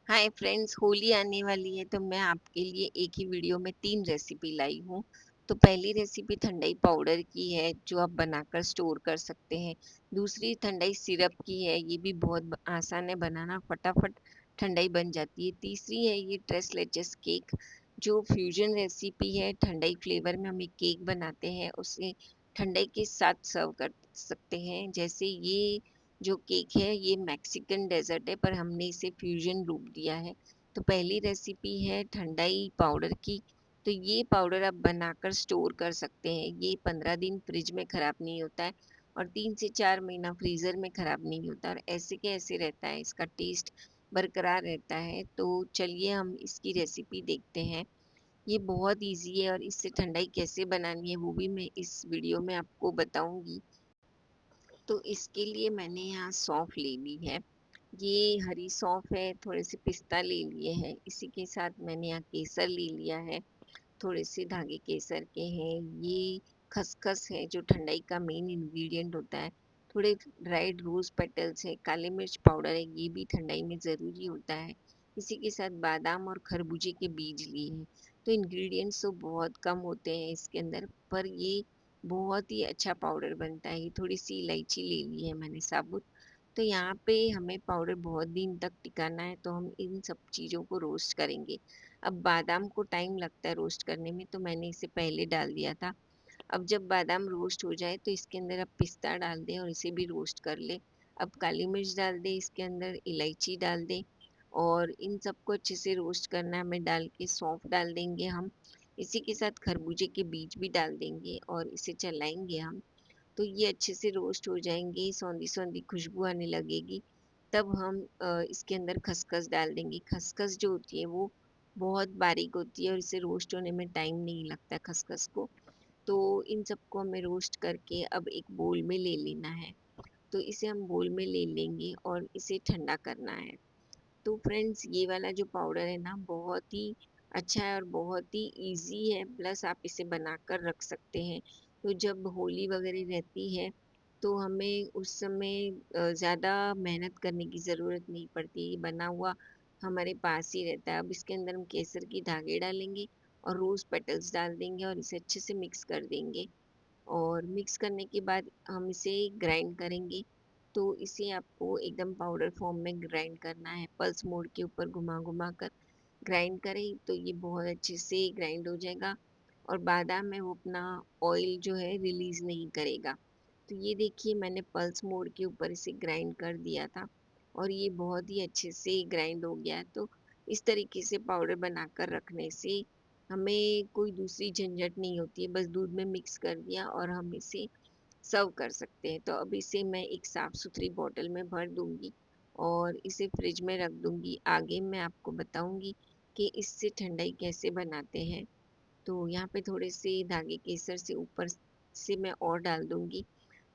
Hi friends, Holi आने वाली है तो मैं आपके लिए एक ही वीडियो में 3 रेसिपी लाई हूँ। तो पहली रेसिपी ठंडाई पाउडर की है जो आप बनाकर स्टोर कर सकते हैं। दूसरी ठंडाई सिरप की है, ये भी बहुत आसान है बनाना, फटाफट ठंडाई बन जाती है। तीसरी है ये ट्रेस लेचेस केक, जो फ्यूजन रेसिपी है। ठंडाई फ्लेवर में हम एक केक बनाते हैं, उसे ठंडाई के साथ सर्व कर सकते हैं। जैसे ये जो केक है ये मैक्सिकन डेजर्ट है, पर हमने इसे फ्यूजन रूप दिया है। तो पहली रेसिपी है ठंडाई पाउडर की। तो ये पाउडर आप बनाकर स्टोर कर सकते हैं। ये 15 दिन फ्रिज में खराब नहीं होता है और 3 से 4 महीना फ्रीजर में खराब नहीं होता, और ऐसे के ऐसे रहता है, इसका टेस्ट बरकरार रहता है। तो चलिए हम इसकी रेसिपी देखते हैं। ये बहुत इजी है और इससे ठंडाई कैसे बनानी है वो भी मैं इस वीडियो में आपको बताऊंगी। तो इसके लिए मैंने यहाँ सौंफ ले ली है। ये हरी सौंफ है। थोड़े से पिस्ता ले लिए हैं। इसी के साथ मैंने यहाँ केसर ले लिया है। थोड़े से धागे केसर के हैं। ये खसखस है जो ठंडाई का मेन इंग्रेडिएंट होता है। थोड़े ड्राइड रोज पेटल्स है। काली मिर्च पाउडर है, ये भी ठंडाई में ज़रूरी होता है। इसी के साथ बादाम और खरबूजे के बीज लिए हैं। तो इंग्रेडिएंट्स तो बहुत कम होते हैं इसके अंदर, पर ये बहुत ही अच्छा पाउडर बनता है। ये थोड़ी सी इलायची ले ली है मैंने साबुत। तो यहाँ पे हमें पाउडर बहुत दिन तक टिकाना है, तो हम इन सब चीज़ों को रोस्ट करेंगे। अब बादाम को टाइम लगता है रोस्ट करने में, तो मैंने इसे पहले डाल दिया था। अब जब बादाम रोस्ट हो जाए तो इसके अंदर अब पिस्ता डाल दें और इसे भी रोस्ट कर ले। अब काली मिर्च डाल दें, इसके अंदर इलायची डाल दें और इन सबको अच्छे से रोस्ट करना है हमें। डाल के सौंफ डाल देंगे हम। इसी के साथ खरबूजे के बीज भी डाल देंगे और इसे चलाएंगे हम। तो ये अच्छे से रोस्ट हो जाएंगे, सौंधी सौंधी खुशबू आने लगेगी। तब हम इसके अंदर खसखस डाल देंगे। खसखस जो होती है वो बहुत बारीक होती है और इसे रोस्ट होने में टाइम नहीं लगता खसखस को। तो इन सबको हमें रोस्ट करके अब एक बोल में ले लेना है। तो इसे हम बोल में ले लेंगे और इसे ठंडा करना है। तो फ्रेंड्स, ये वाला जो पाउडर है ना, बहुत ही अच्छा है और बहुत ही इजी है, प्लस आप इसे बनाकर रख सकते हैं। तो जब होली वगैरह रहती है तो हमें उस समय ज़्यादा मेहनत करने की ज़रूरत नहीं पड़ती। ये बना हुआ हमारे पास ही रहता है। अब इसके अंदर हम केसर की धागे डालेंगे और रोज़ पेटल्स डाल देंगे और इसे अच्छे से मिक्स कर देंगे। और मिक्स करने के बाद हम इसे ग्राइंड करेंगे। तो इसे आपको एकदम पाउडर फॉर्म में ग्राइंड करना है। पल्स मोड के ऊपर घुमा घुमा कर ग्राइंड करें तो ये बहुत अच्छे से ग्राइंड हो जाएगा। और बादाम है वो अपना ऑयल जो है रिलीज नहीं करेगा। तो ये देखिए, मैंने पल्स मोड के ऊपर इसे ग्राइंड कर दिया था और ये बहुत ही अच्छे से ग्राइंड हो गया है। तो इस तरीके से पाउडर बनाकर रखने से हमें कोई दूसरी झंझट नहीं होती है। बस दूध में मिक्स कर दिया और हम इसे सर्व कर सकते हैं। तो अब इसे मैं एक साफ सुथरी बॉटल में भर दूंगी और इसे फ्रिज में रख दूंगी। आगे मैं आपको बताऊंगी कि इससे ठंडाई कैसे बनाते हैं। तो यहाँ पे थोड़े से धागे केसर से ऊपर से मैं और डाल दूंगी,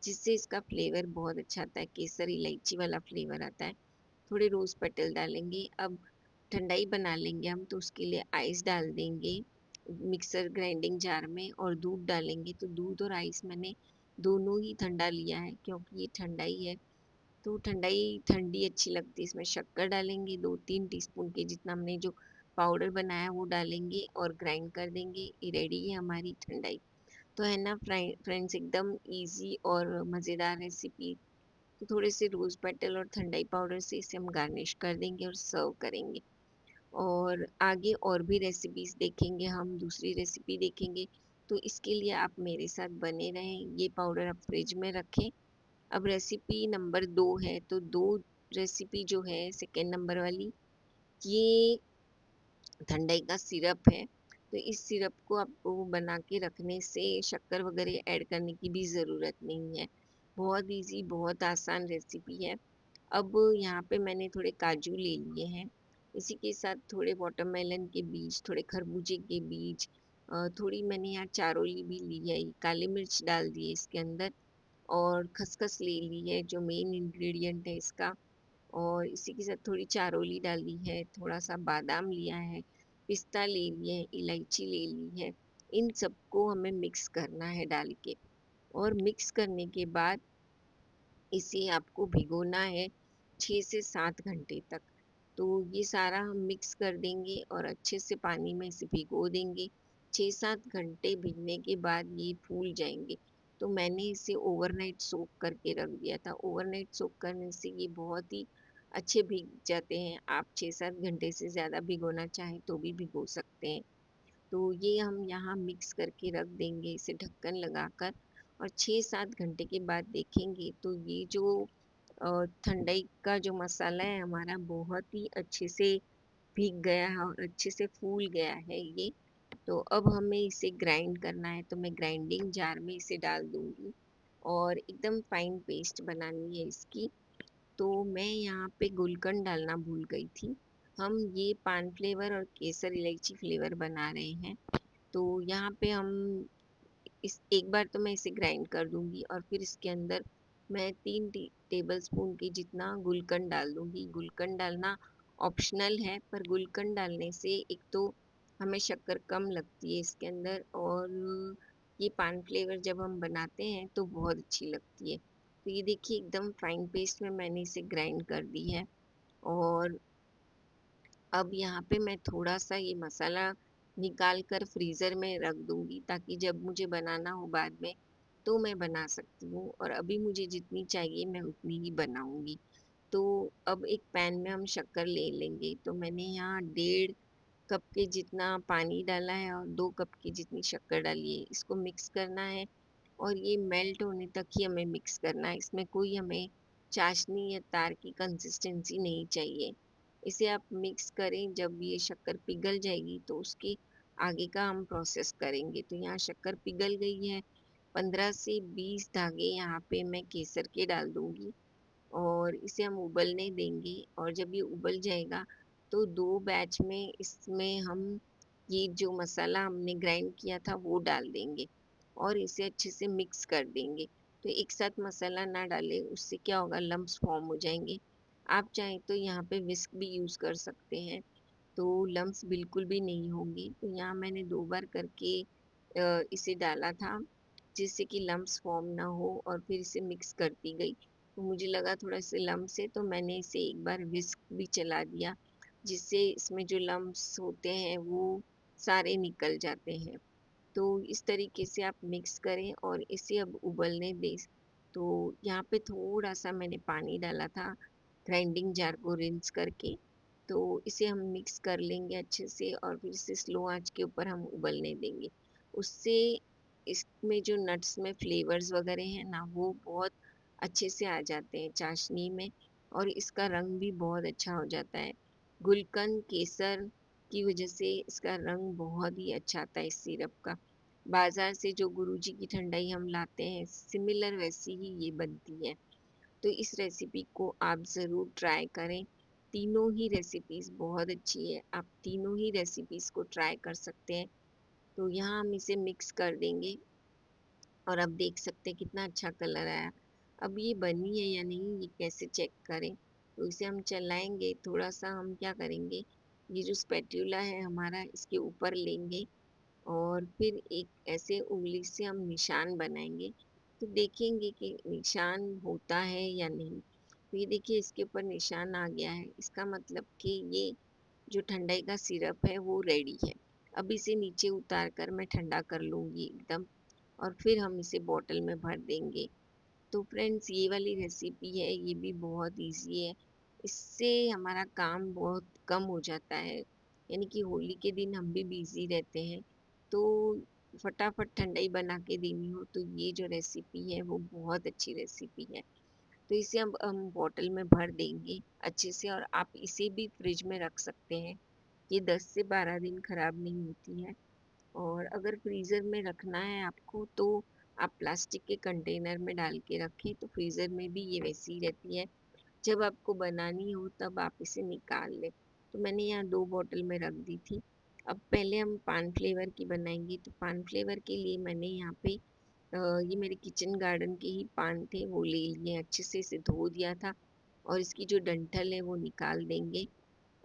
जिससे इसका फ्लेवर बहुत अच्छा आता है। केसर इलायची वाला फ्लेवर आता है। थोड़े रोज पेटल डालेंगे। अब ठंडाई बना लेंगे हम, तो उसके लिए आइस डाल देंगे मिक्सर ग्राइंडिंग जार में और दूध डालेंगे। तो दूध और आइस मैंने दोनों ही ठंडा लिया है, क्योंकि ये ठंडाई है। तो ठंडाई ठंडी अच्छी लगती है। इसमें शक्कर डालेंगे 2-3 टीस्पून के जितना, हमने जो पाउडर बनाया वो डालेंगे और ग्राइंड कर देंगे। ये रेडी है हमारी ठंडाई। तो है ना फ्रेंड्स, एकदम इजी और मज़ेदार रेसिपी। तो थोड़े से रोज पेटल और ठंडाई पाउडर से इसे हम गार्निश कर देंगे और सर्व करेंगे। और आगे और भी रेसिपीज देखेंगे, हम दूसरी रेसिपी देखेंगे। तो इसके लिए आप मेरे साथ बने रहें। ये पाउडर आप फ्रिज में रखें। अब रेसिपी नंबर 2 है। तो दो रेसिपी जो है सेकेंड नंबर वाली, ये ठंडाई का सिरप है। तो इस सिरप को आपको बना के रखने से शक्कर वगैरह ऐड करने की भी ज़रूरत नहीं है। बहुत इजी, बहुत आसान रेसिपी है। अब यहाँ पे मैंने थोड़े काजू ले लिए हैं। इसी के साथ थोड़े वाटरमेलन के बीज, थोड़े खरबूजे के बीज, थोड़ी मैंने यहाँ चारोली भी ली है। काली मिर्च डाल दी है इसके अंदर और खसखस ले ली है जो मेन इंग्रेडिएंट है इसका। और इसी के साथ थोड़ी चारोली डाली है, थोड़ा सा बादाम लिया है, पिस्ता ले लिए है, इलायची ले ली है। इन सबको हमें मिक्स करना है डाल के। और मिक्स करने के बाद इसे आपको भिगोना है 6 से 7 घंटे तक। तो ये सारा हम मिक्स कर देंगे और अच्छे से पानी में इसे भिगो देंगे। 6-7 घंटे भीगने के बाद ये फूल जाएंगे। तो मैंने इसे ओवरनाइट सोक करके रख दिया था। ओवरनाइट सोक करने से ये बहुत ही अच्छे भीग जाते हैं। आप 6-7 घंटे से ज़्यादा भिगोना चाहें तो भी भिगो सकते हैं। तो ये हम यहाँ मिक्स करके रख देंगे इसे ढक्कन लगाकर, और 6-7 घंटे के बाद देखेंगे तो ये जो ठंडाई का जो मसाला है हमारा बहुत ही अच्छे से भीग गया है और अच्छे से फूल गया है ये। तो अब हमें इसे ग्राइंड करना है, तो मैं ग्राइंडिंग जार में इसे डाल दूंगी और एकदम फाइन पेस्ट बनानी है इसकी। तो मैं यहाँ पे गुलकंद डालना भूल गई थी। हम ये पान फ्लेवर और केसर इलायची फ्लेवर बना रहे हैं। तो यहाँ पे हम इस एक बार तो मैं इसे ग्राइंड कर दूंगी और फिर इसके अंदर मैं 3 टेबल स्पून की जितना गुलकंद डाल दूंगी। गुलकंद डालना ऑप्शनल है, पर गुलकंद डालने से एक तो हमें शक्कर कम लगती है इसके अंदर, और ये पान फ्लेवर जब हम बनाते हैं तो बहुत अच्छी लगती है। तो ये देखिए एकदम फाइन पेस्ट में मैंने इसे ग्राइंड कर दी है। और अब यहाँ पे मैं थोड़ा सा ये मसाला निकाल कर फ्रीज़र में रख दूंगी, ताकि जब मुझे बनाना हो बाद में तो मैं बना सकती हूँ, और अभी मुझे जितनी चाहिए मैं उतनी ही बनाऊंगी। तो अब एक पैन में हम शक्कर ले लेंगे। तो मैंने यहाँ 1.5 कप के जितना पानी डाला है और 2 कप की जितनी शक्कर डाली है। इसको मिक्स करना है और ये मेल्ट होने तक ही हमें मिक्स करना है। इसमें कोई हमें चाशनी या तार की कंसिस्टेंसी नहीं चाहिए। इसे आप मिक्स करें, जब ये शक्कर पिघल जाएगी तो उसके आगे का हम प्रोसेस करेंगे। तो यहाँ शक्कर पिघल गई है। 15 से 20 धागे यहाँ पे मैं केसर के डाल दूंगी और इसे हम उबलने देंगे। और जब ये उबल जाएगा तो 2 बैच में इसमें हम ये जो मसाला हमने ग्राइंड किया था वो डाल देंगे और इसे अच्छे से मिक्स कर देंगे। तो एक साथ मसाला ना डालें, उससे क्या होगा, लम्प्स फॉर्म हो जाएंगे। आप चाहें तो यहाँ पे विस्क भी यूज़ कर सकते हैं, तो लम्प्स बिल्कुल भी नहीं होंगे। तो यहाँ मैंने 2 बार करके इसे डाला था, जिससे कि लम्प्स फॉर्म ना हो, और फिर इसे मिक्स करती गई। तो मुझे लगा थोड़ा सा लम्प्स है, तो मैंने इसे एक बार विस्क भी चला दिया, जिससे इसमें जो लम्प्स होते हैं वो सारे निकल जाते हैं। तो इस तरीके से आप मिक्स करें और इसे अब उबलने दें। तो यहाँ पे थोड़ा सा मैंने पानी डाला था ग्राइंडिंग जार को रिंस करके। तो इसे हम मिक्स कर लेंगे अच्छे से और फिर इसे स्लो आंच के ऊपर हम उबलने देंगे। उससे इसमें जो नट्स में फ्लेवर्स वगैरह हैं ना, वो बहुत अच्छे से आ जाते हैं चाशनी में, और इसका रंग भी बहुत अच्छा हो जाता है। गुलकंद केसर की वजह से इसका रंग बहुत ही अच्छा आता है इस सिरप का। बाजार से जो गुरुजी की ठंडाई हम लाते हैं सिमिलर वैसी ही ये बनती है। तो इस रेसिपी को आप ज़रूर ट्राई करें। तीनों ही रेसिपीज़ बहुत अच्छी है, आप तीनों ही रेसिपीज़ को ट्राई कर सकते हैं। तो यहाँ हम इसे मिक्स कर देंगे और अब देख सकते हैं कितना अच्छा कलर आया। अब ये बनी है या नहीं ये कैसे चेक करें, तो इसे हम चलाएंगे। थोड़ा सा हम क्या करेंगे, ये जो स्पैटूला है हमारा, इसके ऊपर लेंगे और फिर एक ऐसे उंगली से हम निशान बनाएंगे। तो देखेंगे कि निशान होता है या नहीं। तो ये देखिए इसके ऊपर निशान आ गया है, इसका मतलब कि ये जो ठंडाई का सिरप है वो रेडी है। अब इसे नीचे उतार कर मैं ठंडा कर लूँगी एकदम, और फिर हम इसे बॉटल में भर देंगे। तो फ्रेंड्स ये वाली रेसिपी है, ये भी बहुत इजी है। इससे हमारा काम बहुत कम हो जाता है, यानी कि होली के दिन हम भी बिजी रहते हैं, तो फटाफट ठंडाई बना के देनी हो तो ये जो रेसिपी है वो बहुत अच्छी रेसिपी है। तो इसे हम बॉटल में भर देंगे अच्छे से, और आप इसे भी फ्रिज में रख सकते हैं। ये 10 से 12 दिन खराब नहीं होती है। और अगर फ्रीज़र में रखना है आपको तो आप प्लास्टिक के कंटेनर में डाल के रखें, तो फ्रीज़र में भी ये वैसी ही रहती है। जब आपको बनानी हो तब आप इसे निकाल लें। तो मैंने यहाँ 2 बॉटल में रख दी थी। अब पहले हम पान फ्लेवर की बनाएंगे। तो पान फ्लेवर के लिए मैंने यहाँ पे ये मेरे किचन गार्डन के ही पान थे, वो ले लिए, अच्छे से इसे धो दिया था और इसकी जो डंठल है वो निकाल देंगे।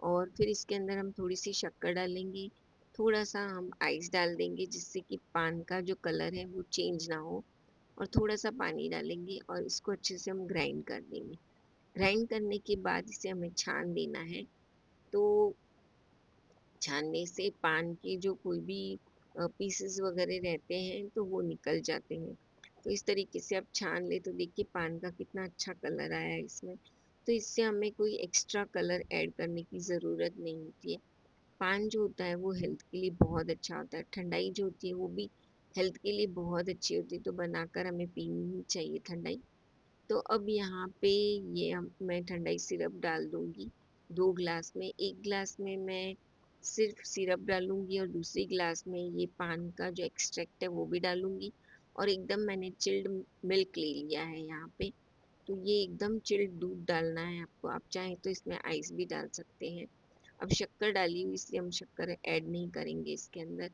और फिर इसके अंदर हम थोड़ी सी शक्कर डालेंगे, थोड़ा सा हम आइस डाल देंगे जिससे कि पान का जो कलर है वो चेंज ना हो, और थोड़ा सा पानी डालेंगे और इसको अच्छे से हम ग्राइंड कर देंगे। ग्राइंड करने के बाद इसे हमें छान देना है। तो छानने से पान के जो कोई भी पीसेस वगैरह रहते हैं तो वो निकल जाते हैं। तो इस तरीके से आप छान ले तो देखिए पान का कितना अच्छा कलर आया है इसमें। तो इससे हमें कोई एक्स्ट्रा कलर ऐड करने की ज़रूरत नहीं होती है। पान जो होता है वो हेल्थ के लिए बहुत अच्छा होता है। ठंडाई जो होती है वो भी हेल्थ के लिए बहुत अच्छी होती है, तो बनाकर हमें पीनी ही चाहिए ठंडाई। तो अब यहाँ पे मैं ठंडाई सिरप डाल दूंगी 2 ग्लास में। 1 ग्लास में मैं सिर्फ सिरप डालूंगी और दूसरी ग्लास में ये पान का जो एक्सट्रैक्ट है वो भी डालूंगी। और एकदम मैंने चिल्ड मिल्क ले लिया है यहाँ पे। तो ये एकदम चिल्ड दूध डालना है आपको। आप चाहें तो इसमें आइस भी डाल सकते हैं। अब शक्कर डाली हुई इसलिए हम शक्कर ऐड नहीं करेंगे इसके अंदर।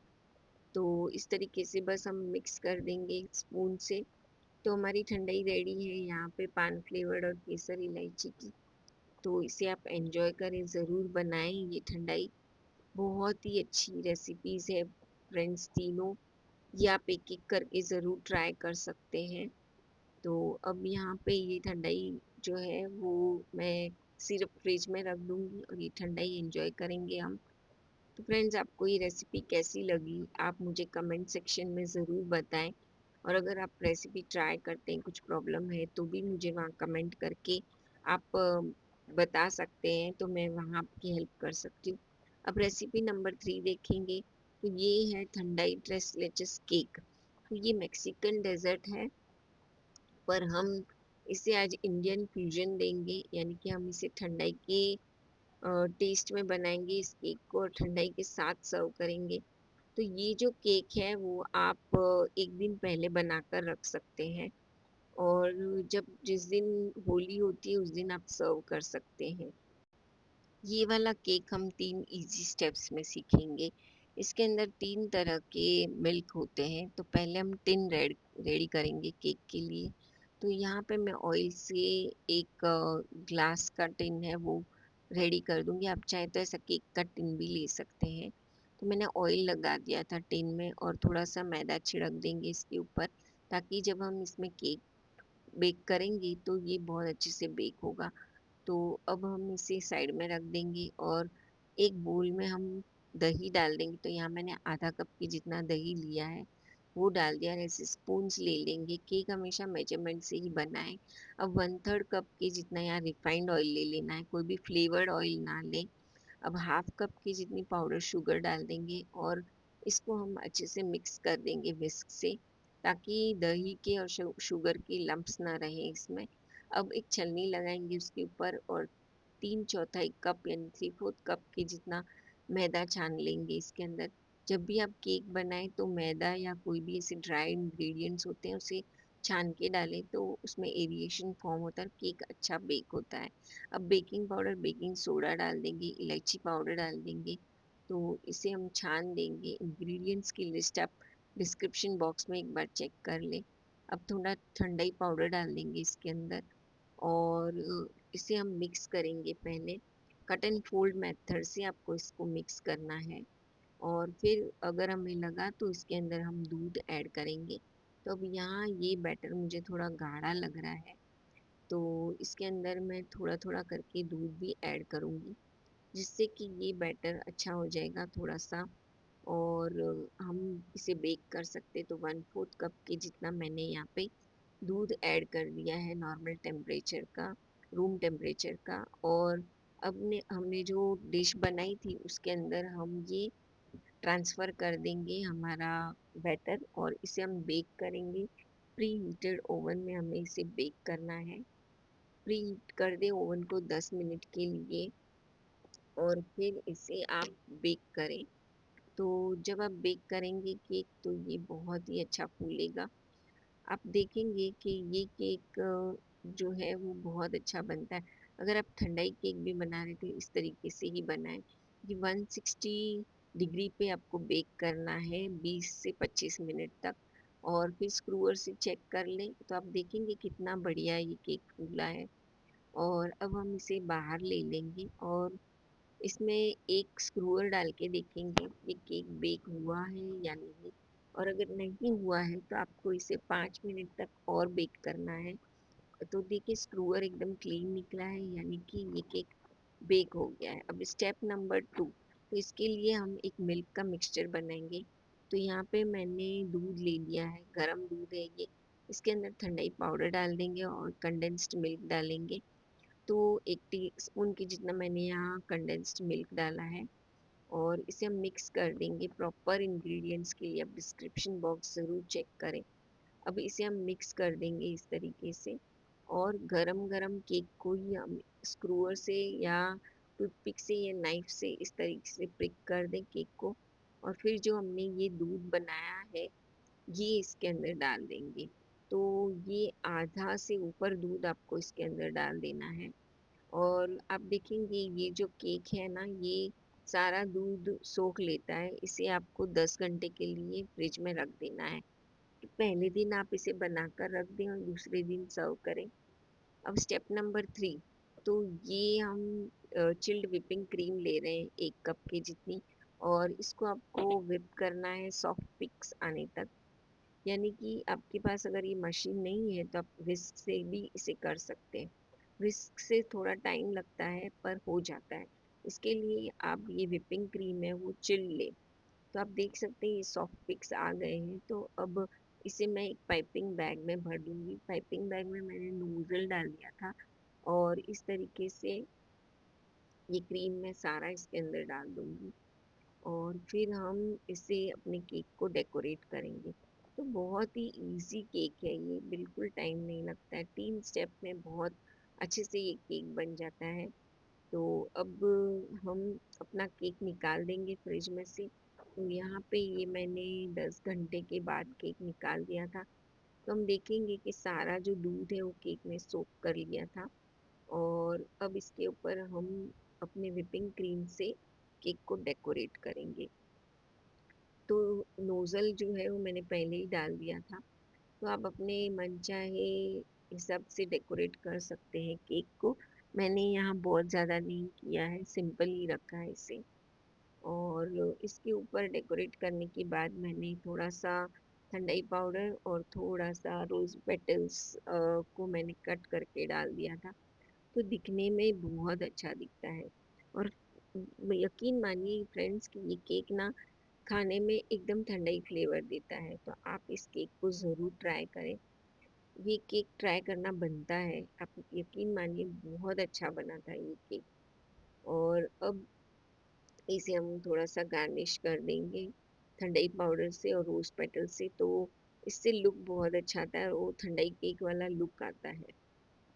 तो इस तरीके से बस हम मिक्स कर देंगे स्पून से। तो हमारी ठंडाई रेडी है यहाँ पे पान फ्लेवर्ड और केसर इलायची की। तो इसे आप एंजॉय करें, ज़रूर बनाएं ये ठंडाई। बहुत ही अच्छी रेसिपीज़ है फ्रेंड्स तीनों। ये आप एक एक करके ज़रूर ट्राई कर सकते हैं। तो अब यहाँ पे ये ठंडाई जो है वो मैं सिर्फ फ्रिज में रख दूंगी और ये ठंडाई एंजॉय करेंगे हम। तो फ्रेंड्स आपको ये रेसिपी कैसी लगी आप मुझे कमेंट सेक्शन में ज़रूर बताएं। और अगर आप रेसिपी ट्राई करते हैं कुछ प्रॉब्लम है तो भी मुझे वहाँ कमेंट करके आप बता सकते हैं, तो मैं वहाँ आपकी हेल्प कर सकती हूँ। अब रेसिपी नंबर 3 देखेंगे। तो ये है ठंडाई ट्रेस लेचेस केक। तो ये मैक्सिकन डेजर्ट है, पर हम इसे आज इंडियन फ्यूजन देंगे, यानी कि हम इसे ठंडाई के टेस्ट में बनाएंगे इस केक को और ठंडाई के साथ सर्व करेंगे। तो ये जो केक है वो आप एक दिन पहले बनाकर रख सकते हैं और जब जिस दिन होली होती है उस दिन आप सर्व कर सकते हैं। ये वाला केक हम 3 इजी स्टेप्स में सीखेंगे। इसके अंदर 3 तरह के मिल्क होते हैं। तो पहले हम टिन रेडी करेंगे केक के लिए। तो यहाँ पे मैं ऑयल से एक ग्लास का टिन है वो रेडी कर दूंगी। आप चाहे तो ऐसा केक का टिन भी ले सकते हैं। तो मैंने ऑयल लगा दिया था टिन में और थोड़ा सा मैदा छिड़क देंगे इसके ऊपर, ताकि जब हम इसमें केक बेक करेंगे तो ये बहुत अच्छे से बेक होगा। तो अब हम इसे साइड में रख देंगे और एक बोल में हम दही डाल देंगे। तो यहाँ मैंने आधा कप की जितना दही लिया है वो डाल दिया। ऐसे स्पून्स ले लेंगे, केक हमेशा मेजरमेंट से ही बनाएं। अब 1/3 कप के जितना यहाँ रिफाइंड ऑयल ले लेना है, कोई भी फ्लेवर्ड ऑयल ना लें। अब हाफ कप की जितनी पाउडर शुगर डाल देंगे और इसको हम अच्छे से मिक्स कर देंगे विस्क से, ताकि दही के और शुगर के लम्प्स ना रहें इसमें। अब एक छलनी लगाएंगे उसके ऊपर और 3/4 कप यानी 3/4 कप के जितना मैदा छान लेंगे इसके अंदर। जब भी आप केक बनाएं तो मैदा या कोई भी ऐसे ड्राई इंग्रेडिएंट्स होते हैं उसे छान के डालें, तो उसमें एरिएशन फॉर्म होता है, केक अच्छा बेक होता है। अब बेकिंग पाउडर, बेकिंग सोडा डाल देंगे, इलायची पाउडर डाल देंगे। तो इसे हम छान देंगे। इंग्रेडिएंट्स की लिस्ट आप डिस्क्रिप्शन बॉक्स में एक बार चेक कर लें। अब थोड़ा ठंडाई पाउडर डाल देंगे इसके अंदर और इसे हम मिक्स करेंगे। पहले कट एंड फोल्ड मेथड से आपको इसको मिक्स करना है और फिर अगर हमें लगा तो इसके अंदर हम दूध ऐड करेंगे। तो अब यहाँ ये बैटर मुझे थोड़ा गाढ़ा लग रहा है, तो इसके अंदर मैं थोड़ा थोड़ा करके दूध भी ऐड करूँगी, जिससे कि ये बैटर अच्छा हो जाएगा थोड़ा सा। और हम इसे बेक कर सकते। तो 1/4 कप के जितना मैंने यहाँ पे दूध ऐड कर दिया है नॉर्मल टेम्परेचर का, रूम टेम्परेचर का। और अब ने हमने जो डिश बनाई थी उसके अंदर हम ये ट्रांसफ़र कर देंगे हमारा बैटर और इसे हम बेक करेंगे। प्री हीटेड ओवन में हमें इसे बेक करना है। प्री हीट कर दें ओवन को 10 मिनट के लिए और फिर इसे आप बेक करें। तो जब आप बेक करेंगे केक तो ये बहुत ही अच्छा फूलेगा। आप देखेंगे कि ये केक जो है वो बहुत अच्छा बनता है। अगर आप ठंडाई केक भी बना रहे तो इस तरीके से ही बनाएं। ये 160 डिग्री पे आपको बेक करना है 20 से 25 मिनट तक। और फिर स्क्रूअर से चेक कर लें तो आप देखेंगे कितना बढ़िया ये केक फूला है। और अब हम इसे बाहर ले लेंगे और इसमें एक स्क्रूअर डाल के देखेंगे कि केक बेक हुआ है या नहीं। और अगर नहीं हुआ है तो आपको इसे 5 मिनट तक और बेक करना है। तो देखिए स्क्रूअर एकदम क्लीन निकला है, यानी कि ये केक बेक हो गया है। अब स्टेप नंबर 2, तो इसके लिए हम एक मिल्क का मिक्सचर बनाएंगे। तो यहाँ पे मैंने दूध ले लिया है, गरम दूध है ये। इसके अंदर ठंडाई पाउडर डाल देंगे और कंडेंस्ड मिल्क डालेंगे। तो 1 टी स्पून के जितना मैंने यहाँ कंडेंस्ड मिल्क डाला है और इसे हम मिक्स कर देंगे। प्रॉपर इंग्रेडिएंट्स के लिए आप डिस्क्रिप्शन बॉक्स ज़रूर चेक करें। अब इसे हम मिक्स कर देंगे इस तरीके से, और गरम गरम केक को ही हम स्क्रूअर से या टूथपिक से या नाइफ से इस तरीके से प्रिक कर दें केक को। और फिर जो हमने ये दूध बनाया है ये इसके अंदर डाल देंगे। तो ये आधा से ऊपर दूध आपको इसके अंदर डाल देना है। और आप देखेंगे ये जो केक है ना, ये सारा दूध सोख लेता है। इसे आपको 10 घंटे के लिए फ्रिज में रख देना है। तो पहले दिन आप इसे बनाकर रख दें और दूसरे दिन सर्व करें। अब स्टेप नंबर 3, तो ये हम चिल्ड विपिंग क्रीम ले रहे हैं 1 कप के जितनी, और इसको आपको विप करना है सॉफ्ट पिक्स आने तक। यानी कि आपके पास अगर ये मशीन नहीं है तो आप विस्क से भी इसे कर सकते हैं। विस्क से थोड़ा टाइम लगता है पर हो जाता है। इसके लिए आप ये विपिंग क्रीम है वो चिल ले। तो आप देख सकते हैं ये सॉफ्ट पिक्स आ गए हैं। तो अब इसे मैं एक पाइपिंग बैग में भर दूंगी। पाइपिंग बैग में मैंने नोजल डाल दिया था और इस तरीके से ये क्रीम मैं सारा इसके अंदर डाल दूंगी और फिर हम इसे अपने केक को डेकोरेट करेंगे। तो बहुत ही इजी केक है ये, बिल्कुल टाइम नहीं लगता है। 3 स्टेप में बहुत अच्छे से ये केक बन जाता है। तो अब हम अपना केक निकाल देंगे फ्रिज में से। तो यहाँ पे ये मैंने 10 घंटे के बाद केक निकाल दिया था। तो हम देखेंगे कि सारा जो दूध है वो केक में सोक कर लिया था। और अब इसके ऊपर हम अपने विपिंग क्रीम से केक को डेकोरेट करेंगे। तो नोज़ल जो है वो मैंने पहले ही डाल दिया था। तो आप अपने मनचाहे हिसाब से डेकोरेट कर सकते हैं केक को। मैंने यहाँ बहुत ज़्यादा नहीं किया है, सिंपल ही रखा है इसे। और इसके ऊपर डेकोरेट करने के बाद मैंने थोड़ा सा ठंडाई पाउडर और थोड़ा सा रोज़ पेटल्स को मैंने कट करके डाल दिया था। तो दिखने में बहुत अच्छा दिखता है। और यकीन मानिए फ्रेंड्स कि ये केक ना खाने में एकदम ठंडाई फ्लेवर देता है। तो आप इस केक को ज़रूर ट्राई करें। ये केक ट्राई करना बनता है, आप यकीन मानिए बहुत अच्छा बना था ये केक। और अब इसे हम थोड़ा सा गार्निश कर देंगे ठंडाई पाउडर से और रोज़ पेटल से। तो इससे लुक बहुत अच्छा आता है और वो ठंडाई केक वाला लुक आता है।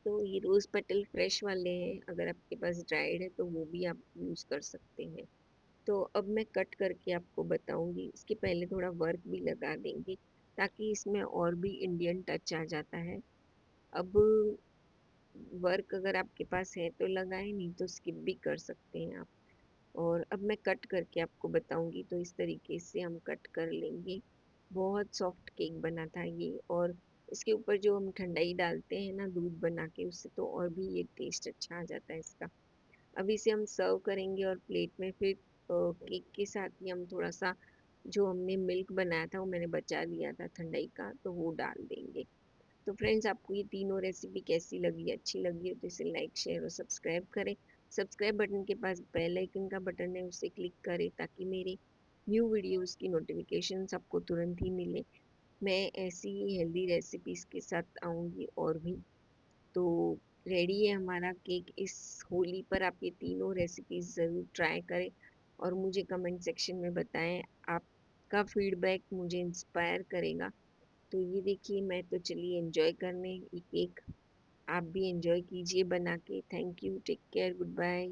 तो ये रोज़ पेटल फ्रेश वाले हैं, अगर आपके पास ड्राइड है तो वो भी आप यूज़ कर सकते हैं। तो अब मैं कट करके आपको बताऊंगी। इसके पहले थोड़ा वर्क भी लगा देंगे ताकि इसमें और भी इंडियन टच आ जाता है। अब वर्क अगर आपके पास है तो लगाएं, नहीं तो स्किप भी कर सकते हैं आप। और अब मैं कट करके आपको बताऊंगी। तो इस तरीके से हम कट कर लेंगे। बहुत सॉफ्ट केक बना था ये। और इसके ऊपर जो हम ठंडाई डालते हैं ना दूध बना के, उससे तो और भी ये टेस्ट अच्छा आ जाता है इसका। अब इसे हम सर्व करेंगे और प्लेट में फिर केक के साथ ही हम थोड़ा सा जो हमने मिल्क बनाया था वो मैंने बचा लिया था ठंडाई का, तो वो डाल देंगे। तो फ्रेंड्स आपको ये तीनों रेसिपी कैसी लगी, अच्छी लगी हो तो इसे लाइक शेयर और सब्सक्राइब करें। सब्सक्राइब बटन के पास बेल आइकन का बटन है, उसे क्लिक करें ताकि मेरी न्यू वीडियोस की नोटिफिकेशंस आपको तुरंत ही मिले। मैं ऐसी ही हेल्दी रेसिपीज के साथ आऊँगी और भी। तो रेडी है हमारा केक। इस होली पर आप ये तीनों रेसिपीज ज़रूर ट्राई करें और मुझे कमेंट सेक्शन में बताएं। आपका फीडबैक मुझे इंस्पायर करेगा। तो ये देखिए, मैं तो चलिए एंजॉय करने ये केक। आप भी एंजॉय कीजिए बना के। Thank you, take care, good bye.